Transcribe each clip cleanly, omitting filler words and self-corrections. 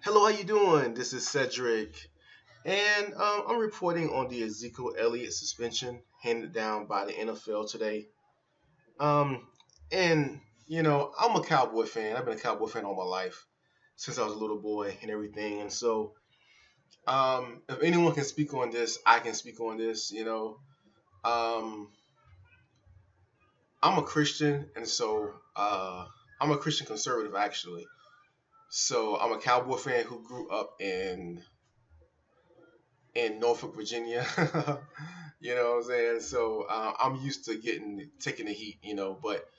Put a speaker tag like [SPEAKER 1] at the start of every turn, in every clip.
[SPEAKER 1] Hello, how you doing? This is Cedric, and I'm reporting on the Ezekiel Elliott suspension handed down by the NFL today. Um, and I'm a Cowboy fan. I've been a Cowboy fan all my life since I was a little boy and everything. And so, if anyone can speak on this, I can speak on this. Um, I'm a Christian, and so I'm a Christian conservative actually. So I'm a Cowboy fan who grew up in Norfolk, Virginia. You know what I'm saying? So I'm used to getting taking the heat, but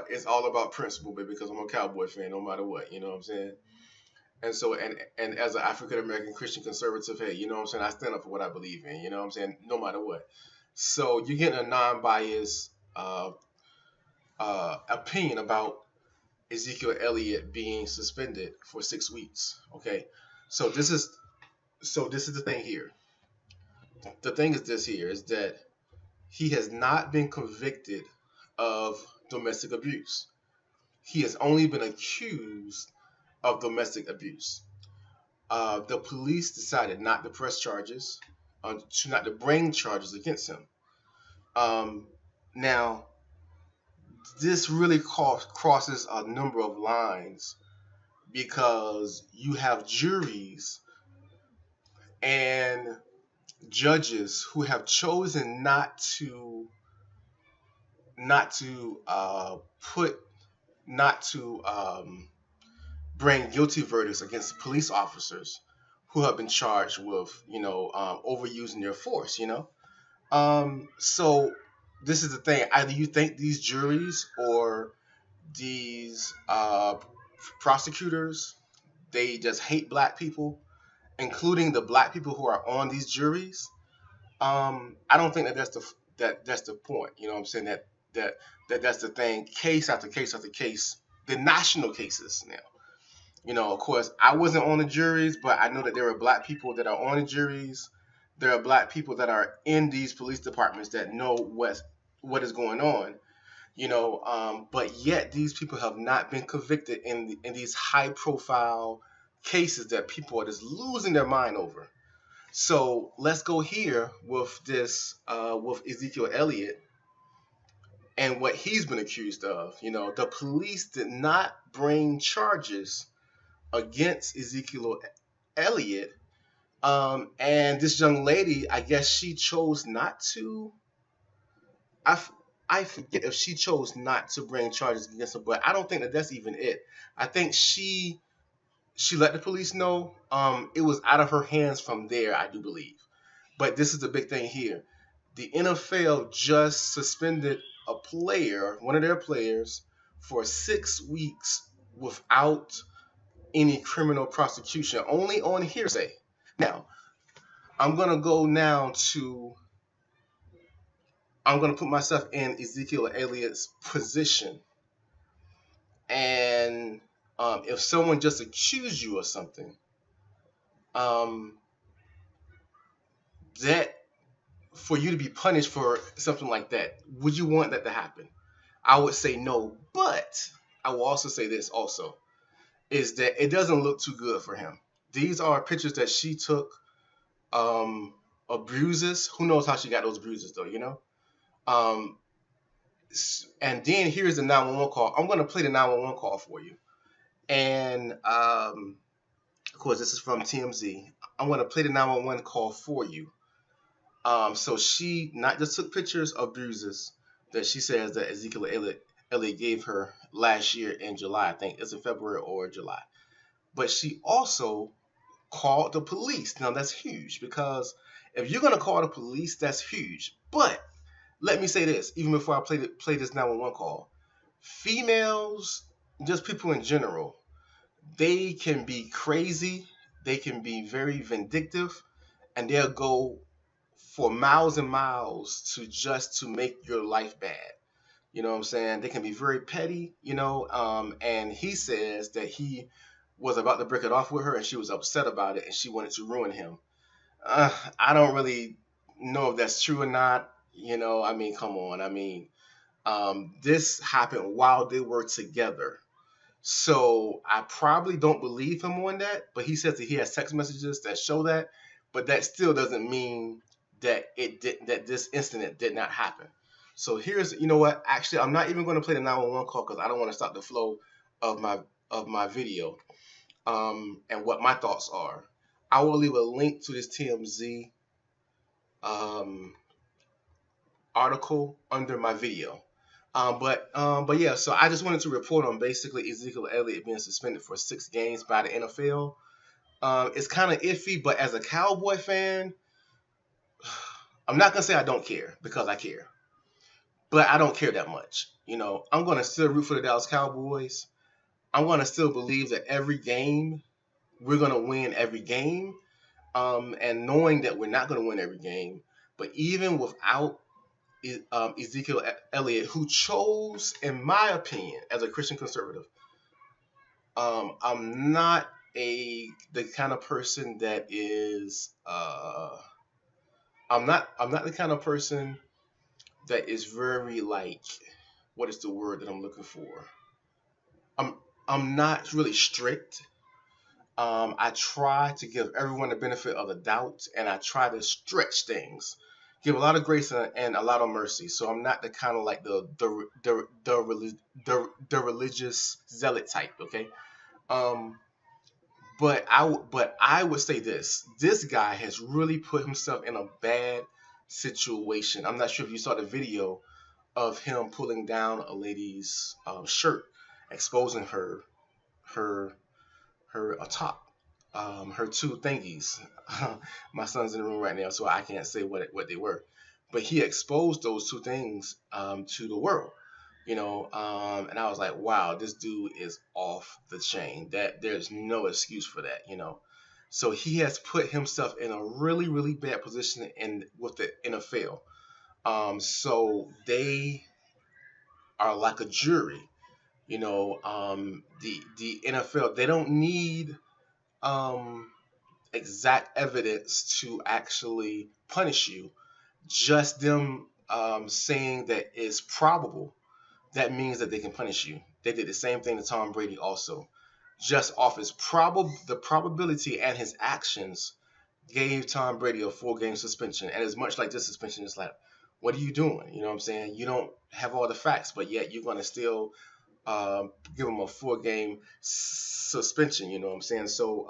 [SPEAKER 1] it's all about principle, baby, because I'm a Cowboy fan no matter what, you know what I'm saying? And so and as an African American Christian conservative, hey, you know what I'm saying? I stand up for what I believe in, you know what I'm saying? No matter what. So you're getting a non-biased opinion about Ezekiel Elliott being suspended for 6 weeks. Okay. So this is the thing here. The thing is this here is that he has not been convicted of domestic abuse. He has only been accused of domestic abuse. The police decided not to press charges, not to bring charges against him. Um, Now, this really crosses a number of lines because you have juries and judges who have chosen not to put not to bring guilty verdicts against police officers who have been charged with, overusing their force. So this is the thing. Either you think these juries or these prosecutors, they just hate black people, including the black people who are on these juries. I don't think that's the point. You know what I'm saying? That that's the thing. Case after case after case, the national cases now. Of course, I wasn't on the juries, but I know that there are black people that are on the juries. There are black people that are in these police departments that know what is going on. But yet these people have not been convicted in these high profile cases that people are just losing their mind over. So let's go here with this with Ezekiel Elliott and what he's been accused of. The police did not bring charges against Ezekiel Elliott. And this young lady, I guess she chose not to. I, f- I forget if she chose not to bring charges against him, but I don't think that that's even it. I think she let the police know. It was out of her hands from there, I do believe. But this is the big thing here. The NFL just suspended a player, one of their players, for 6 weeks without any criminal prosecution, only on hearsay. Now, I'm gonna go now to I'm gonna put myself in Ezekiel Elliott's position, and if someone just accused you of something, um, that for you to be punished for something like that, would you want that to happen? I would say no, but I will also say this also is that it doesn't look too good for him. These are pictures that she took um, of bruises. Who knows how she got those bruises though? Um, and then here's the 911 call. I'm going to play the 911 call for you. And of course, this is from TMZ. I'm going to play the 911 call for you. So she not just took pictures of bruises that she says that Elliott gave her last year in July. I think it's in February or July. But she also called the police. Now that's huge because if you're going to call the police, that's huge. But let me say this, even before I play this 911 call, females, just people in general, they can be crazy, they can be very vindictive, and they'll go for miles and miles to make your life bad. You know what I'm saying? They can be very petty, and he says that he was about to break it off with her and she was upset about it and she wanted to ruin him. I don't really know if that's true or not. I mean, come on. I mean, this happened while they were together. So I probably don't believe him on that, but he says that he has text messages that show that, but that still doesn't mean that that this incident did not happen. So here's, you know what? Actually, I'm not even going to play the 911 call because I don't want to stop the flow of my video, and what my thoughts are. I will leave a link to this TMZ um, article under my video. But yeah, so I just wanted to report on basically Ezekiel Elliott being suspended for 6 games by the NFL. It's kind of iffy, but as a Cowboy fan, I'm not gonna say I don't care because I care, but I don't care that much. I'm gonna still root for the Dallas Cowboys. I'm gonna still believe that every game we're gonna win every game, and knowing that we're not gonna win every game, but even without Ezekiel Elliott, who chose, in my opinion, as a Christian conservative, I'm not the kind of person that is. I'm not the kind of person that is very like. What is the word that I'm looking for? I'm I'm not really strict. I try to give everyone the benefit of the doubt, and I try to stretch things, give a lot of grace and a lot of mercy. So I'm not the kind of like the religious zealot type. Okay. Um, but I would say this guy has really put himself in a bad situation. I'm not sure if you saw the video of him pulling down a lady's shirt, exposing her her top, her two thingies. My son's in the room right now, so I can't say what they were, but he exposed those two things to the world, and I was like, wow, this dude is off the chain. That there's no excuse for that. So he has put himself in a really, really bad position in with the NFL. So they are like a jury. The NFL, they don't need um, exact evidence to actually punish you. Just them saying that it's probable, that means that they can punish you. They did the same thing to Tom Brady also. Just off the probability and his actions gave Tom Brady a 4 game suspension. And as much like this suspension, it's like, what are you doing? You know what I'm saying? You don't have all the facts, but yet you're gonna still give him a 4 game suspension. You know what I'm saying? So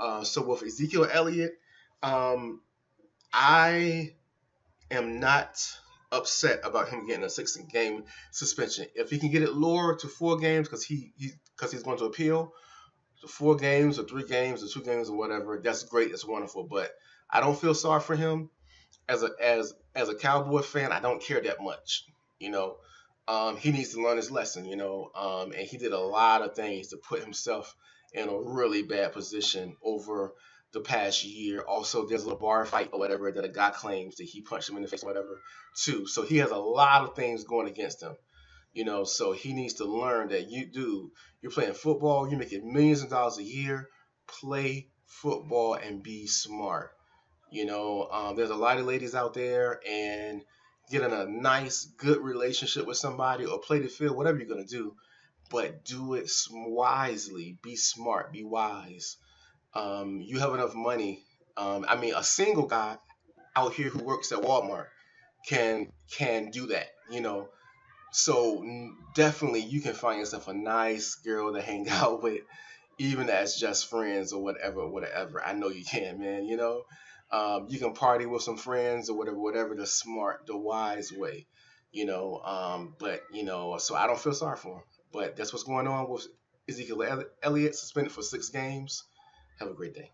[SPEAKER 1] with Ezekiel Elliott, um, I am not upset about him getting a 6 game suspension. If he can get it lowered to 4 games, because he's going to appeal to 4 games or 3 games or 2 games or whatever, that's great. That's wonderful. But I don't feel sorry for him as a Cowboy fan. I don't care that much. You know, he needs to learn his lesson. And he did a lot of things to put himself in a really bad position over the past year. Also, there's a bar fight or whatever that a guy claims that he punched him in the face or whatever too. So he has a lot of things going against him. So he needs to learn that you're playing football, you're making millions of dollars a year. Play football and be smart. There's a lot of ladies out there, and getting a nice, good relationship with somebody or play the field, whatever you're gonna do, but do it wisely. Be smart. Be wise. You have enough money. I mean, a single guy out here who works at Walmart can do that. So definitely you can find yourself a nice girl to hang out with, even as just friends or whatever, whatever. I know you can, man. You can party with some friends or whatever the smart, the wise way. But so I don't feel sorry for him. But that's what's going on with Ezekiel Elliott, suspended for 6 games. Have a great day.